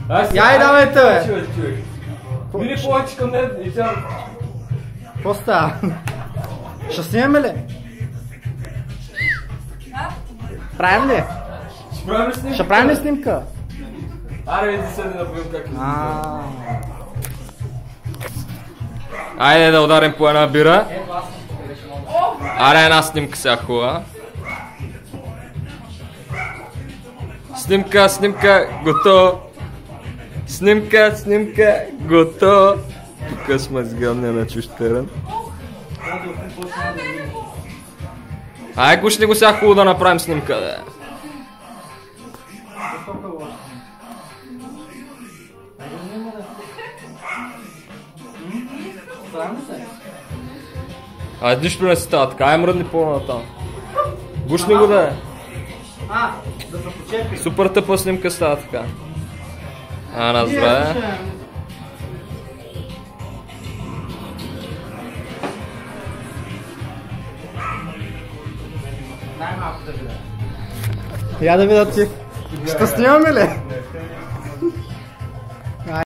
Яй, давайте, бе! Мини повече към мен и тя... Какво става? Ще снимаме ли? Правим ли? Ще правим ли снимка? Ще правим ли снимка? Аре, да седи да поем как е. Айде да ударим по една бира. Аре, една снимка сега хубава. Снимка, готово. Снимка, готово. Тук сме с гълния на чущ терен. Ай, гушни го сега хубаво да направим снимка, да. Ай, нищо не става така, ай мръдни по-на там. Гушни го да е. Да се почепи. Супер тъпа снимка става така. На здраве. Я да видя ти. Ще снимаме ли?